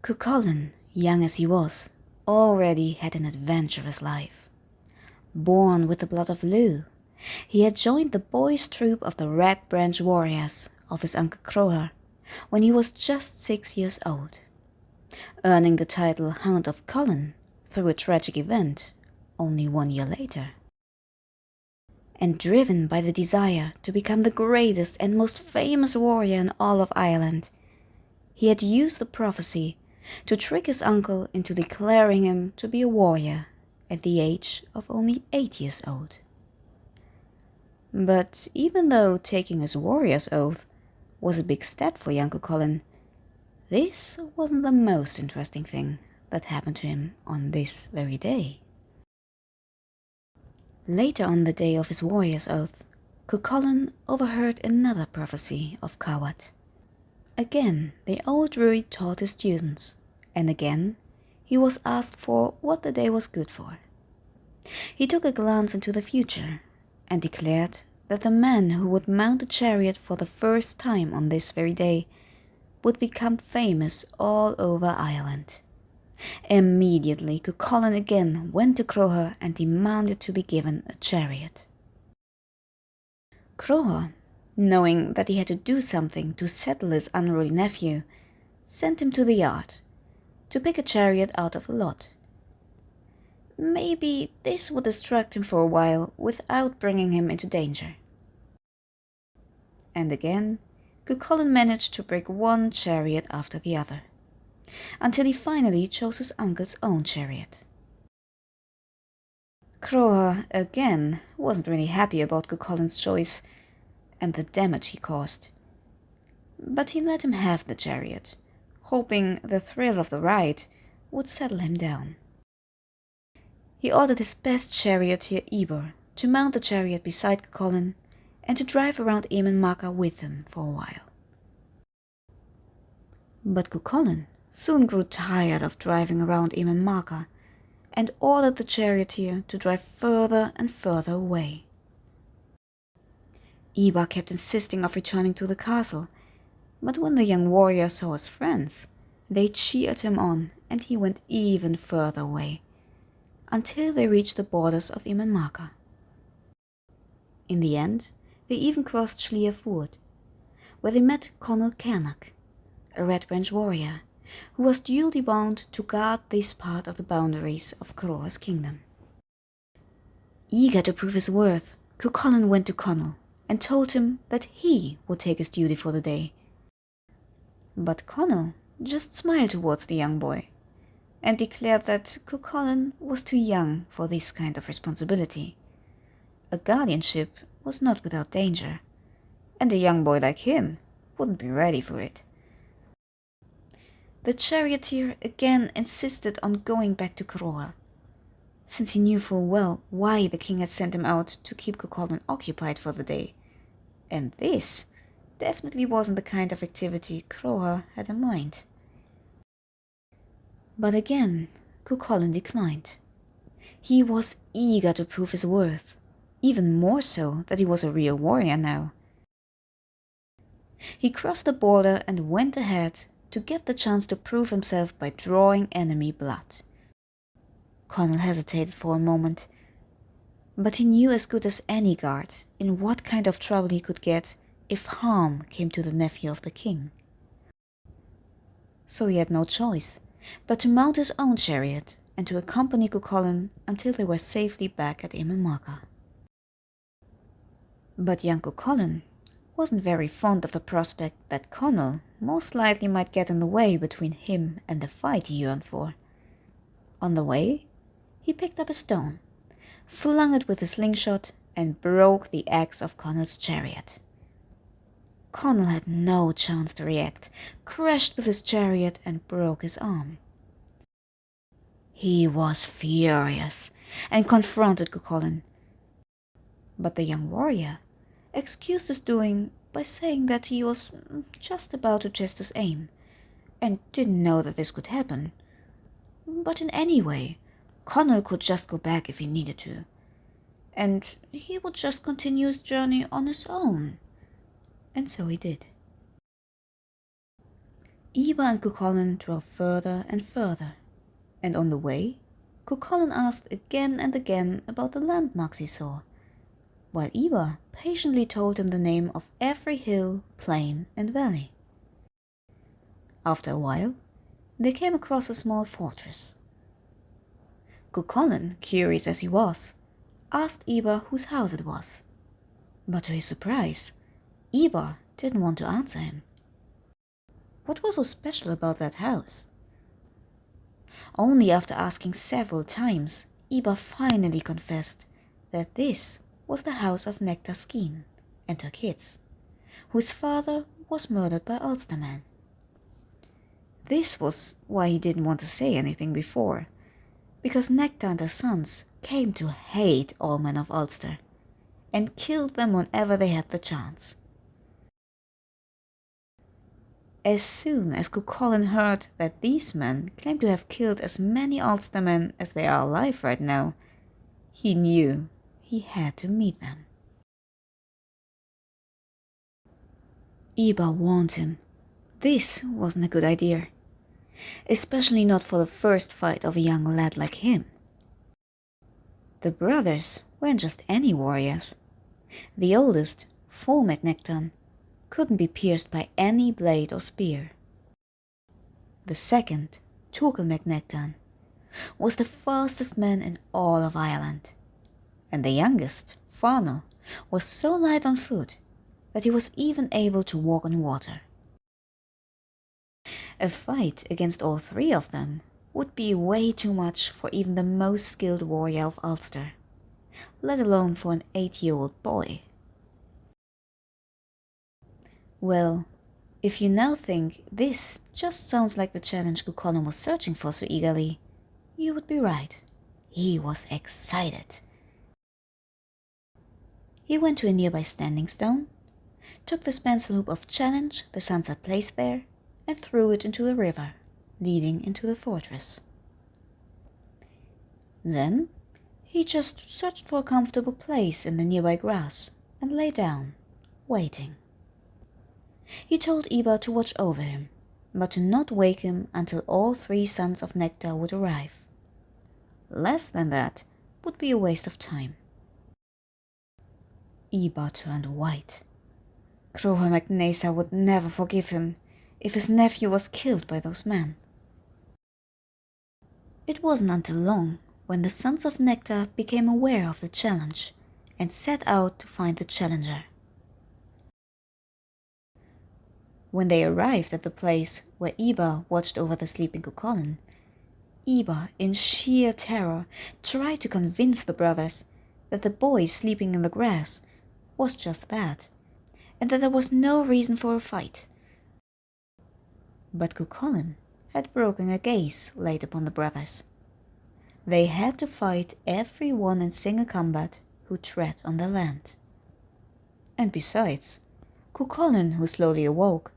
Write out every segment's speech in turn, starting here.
Cuchulainn, young as he was, already had an adventurous life. Born with the blood of Lugh, he had joined the boys' troop of the Red Branch warriors of his uncle Croagh when he was just 6 years old, earning the title Hound of Chulainn through a tragic event only 1 year later. And driven by the desire to become the greatest and most famous warrior in all of Ireland, he had used the prophecy to trick his uncle into declaring him to be a warrior at the age of only 8 years old. But even though taking his warrior's oath was a big step for young Cuchulainn, this wasn't the most interesting thing that happened to him on this very day. Later on the day of his warrior's oath, Cuchulainn overheard another prophecy of Cowat. Again, the old druid taught his students, and again he was asked for what the day was good for. He took a glance into the future and declared that the man who would mount a chariot for the first time on this very day would become famous all over Ireland. Immediately, Cuchulainn again went to Croagh and demanded to be given a chariot. Croagh, knowing that he had to do something to settle his unruly nephew, sent him to the yard to pick a chariot out of the lot. Maybe this would distract him for a while without bringing him into danger. And again, Cuchulainn managed to break one chariot after the other, until he finally chose his uncle's own chariot. Croagh, again, wasn't really happy about Cuchulainn's choice and the damage he caused. But he let him have the chariot, hoping the thrill of the ride would settle him down. He ordered his best charioteer Eber to mount the chariot beside Cuchulainn and to drive around Eamon with him for a while. But Cuchulainn soon grew tired of driving around Eamon and ordered the charioteer to drive further and further away. Eber kept insisting of returning to the castle, but when the young warrior saw his friends, they cheered him on and he went even further away, until they reached the borders of Eamon. In the end, they even crossed Slieve Wood, where they met Conall Cernach, a Red Branch warrior, who was duly bound to guard this part of the boundaries of Croagh's kingdom. Eager to prove his worth, Cuchulainn went to Conall and told him that he would take his duty for the day. But Conall just smiled towards the young boy and declared that Cuchulainn was too young for this kind of responsibility. A guardianship was not without danger, and a young boy like him wouldn't be ready for it. The charioteer again insisted on going back to Croagh, since he knew full well why the king had sent him out to keep Cuchulainn occupied for the day, and this definitely wasn't the kind of activity Croagh had in mind. But again, Cuchulainn declined. He was eager to prove his worth, even more so that he was a real warrior now. He crossed the border and went ahead to get the chance to prove himself by drawing enemy blood. Conall hesitated for a moment, but he knew as good as any guard in what kind of trouble he could get if harm came to the nephew of the king. So he had no choice but to mount his own chariot and to accompany Cuchulainn until they were safely back at Eamon. But young Cuchulainn wasn't very fond of the prospect that Conall most likely might get in the way between him and the fight he yearned for. On the way, he picked up a stone, flung it with a slingshot, and broke the axe of Conall's chariot. Conall had no chance to react, crashed with his chariot and broke his arm. He was furious and confronted Cuchulainn, but the young warrior excused his doing by saying that he was just about to test his aim and didn't know that this could happen. But in any way, Conall could just go back if he needed to, and he would just continue his journey on his own. And so he did. Iba and CúChulainn drove further and further, and on the way, CúChulainn asked again and again about the landmarks he saw, while Iba patiently told him the name of every hill, plain and valley. After a while, they came across a small fortress. CúChulainn, curious as he was, asked Iba whose house it was, but to his surprise, Iba didn't want to answer him. What was so special about that house? Only after asking several times, Iba finally confessed that this was the house of Nechta and her kids, whose father was murdered by Ulstermen. This was why he didn't want to say anything before, because Nechta and her sons came to hate all men of Ulster, and killed them whenever they had the chance. As soon as CúChulainn heard that these men claimed to have killed as many Ulstermen as they are alive right now, he knew he had to meet them. Iba warned him this wasn't a good idea, especially not for the first fight of a young lad like him. The brothers weren't just any warriors. The oldest, Full Nechta, couldn't be pierced by any blade or spear. The second, Chulainn Nechta, was the fastest man in all of Ireland, and the youngest, Fánel, was so light on foot that he was even able to walk on water. A fight against all three of them would be way too much for even the most skilled warrior of Ulster, let alone for an 8-year-old boy. Well, if you now think this just sounds like the challenge CúChulainn was searching for so eagerly, you would be right. He was excited. He went to a nearby standing stone, took the spencil hoop of challenge the sons had placed there, and threw it into the river, leading into the fortress. Then he just searched for a comfortable place in the nearby grass and lay down, waiting. He told Iba to watch over him, but to not wake him until all three sons of Nechta would arrive. Less than that would be a waste of time. Iba turned white. Croagh mac Nessa would never forgive him if his nephew was killed by those men. It wasn't until long when the sons of Nechta became aware of the challenge and set out to find the challenger. When they arrived at the place where Iba watched over the sleeping CúChulainn, Iba, in sheer terror, tried to convince the brothers that the boy sleeping in the grass was just that, and that there was no reason for a fight. But CúChulainn had broken a gaze laid upon the brothers. They had to fight everyone in single combat who tread on their land. And besides, CúChulainn, who slowly awoke,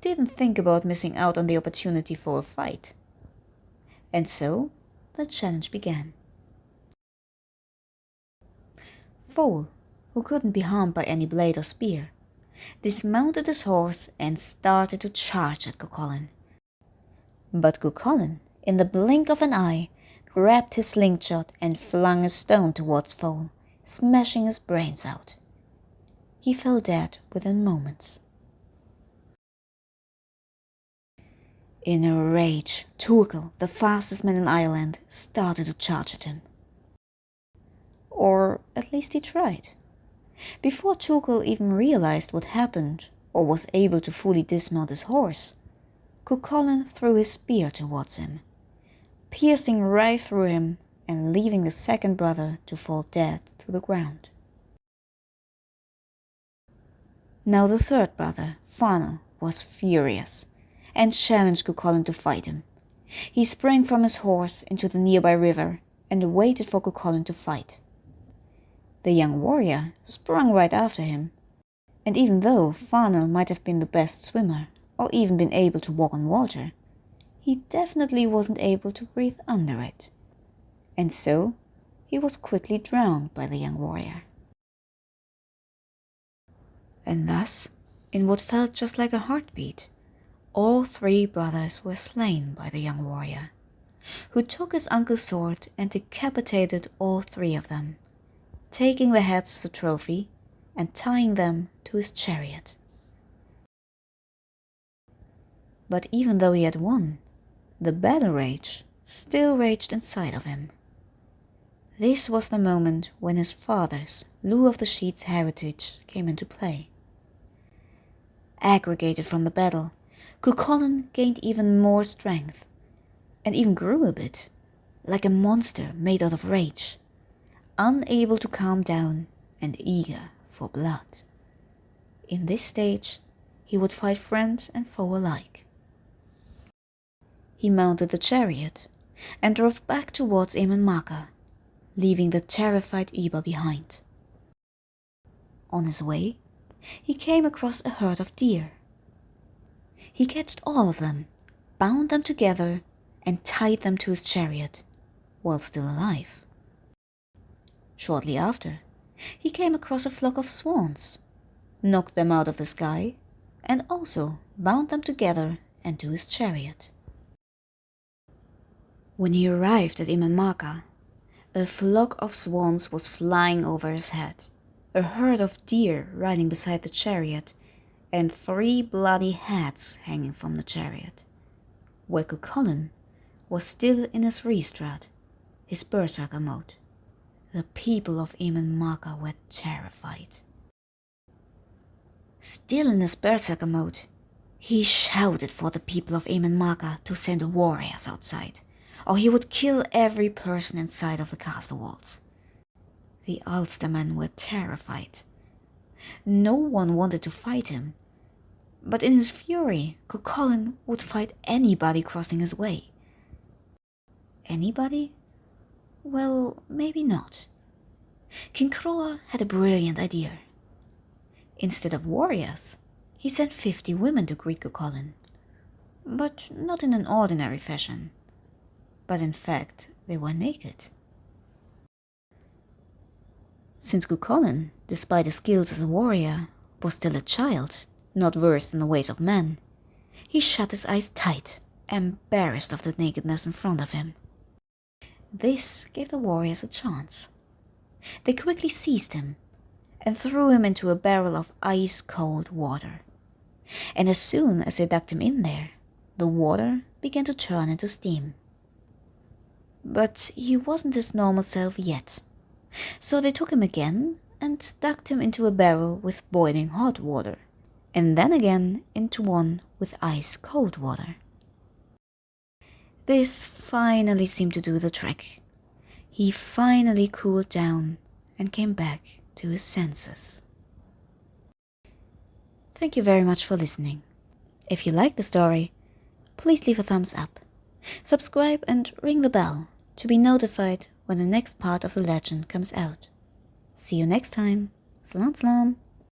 didn't think about missing out on the opportunity for a fight. And so the challenge began. Foal, who couldn't be harmed by any blade or spear, dismounted his horse and started to charge at CúChulainn. But CúChulainn, in the blink of an eye, grabbed his slingshot and flung a stone towards Foal, smashing his brains out. He fell dead within moments. In a rage, Turkel, the fastest man in Ireland, started to charge at him. Or at least he tried. Before Turkel even realized what happened or was able to fully dismount his horse, CúChulainn threw his spear towards him, piercing right through him and leaving the second brother to fall dead to the ground. Now the third brother, Fánel, was furious and challenged CúChulainn to fight him. He sprang from his horse into the nearby river and waited for CúChulainn to fight. The young warrior sprung right after him, and even though Fánel might have been the best swimmer or even been able to walk on water, he definitely wasn't able to breathe under it, and so he was quickly drowned by the young warrior. And thus, in what felt just like a heartbeat, all 3 brothers were slain by the young warrior, who took his uncle's sword and decapitated all 3 of them, taking their heads as a trophy and tying them to his chariot. But even though he had won, the battle rage still raged inside of him. This was the moment when his father's Lou of the Sheet's heritage came into play. Aggregated from the battle, CúChulainn gained even more strength, and even grew a bit, like a monster made out of rage, unable to calm down and eager for blood. In this stage, he would fight friend and foe alike. He mounted the chariot and drove back towards Eamon, leaving the terrified Iba behind. On his way, he came across a herd of deer. He catched all of them, bound them together, and tied them to his chariot, while still alive. Shortly after, he came across a flock of swans, knocked them out of the sky, and also bound them together and to his chariot. When he arrived at Eamon, a flock of swans was flying over his head, a herd of deer riding beside the chariot, and 3 bloody heads hanging from the chariot, where CúChulainn was still in his Restrat, his berserker mode. The people of Eamon were terrified. Still in his berserker mode, he shouted for the people of Eamon to send warriors outside, or he would kill every person inside of the castle walls. The Ulstermen were terrified. No one wanted to fight him, but in his fury, CúChulainn would fight anybody crossing his way. Anybody? Well, maybe not. King Croa had a brilliant idea. Instead of warriors, he sent 50 women to greet CúChulainn, but not in an ordinary fashion. But in fact, they were naked. Since CúChulainn, despite his skills as a warrior, was still a child, not versed in the ways of men, he shut his eyes tight, embarrassed of the nakedness in front of him. This gave the warriors a chance. They quickly seized him and threw him into a barrel of ice-cold water. And as soon as they ducked him in there, the water began to turn into steam. But he wasn't his normal self yet, so they took him again and ducked him into a barrel with boiling hot water, and then again into one with ice-cold water. This finally seemed to do the trick. He finally cooled down and came back to his senses. Thank you very much for listening. If you like the story, please leave a thumbs up, subscribe and ring the bell to be notified when the next part of the legend comes out. See you next time. Slán slán.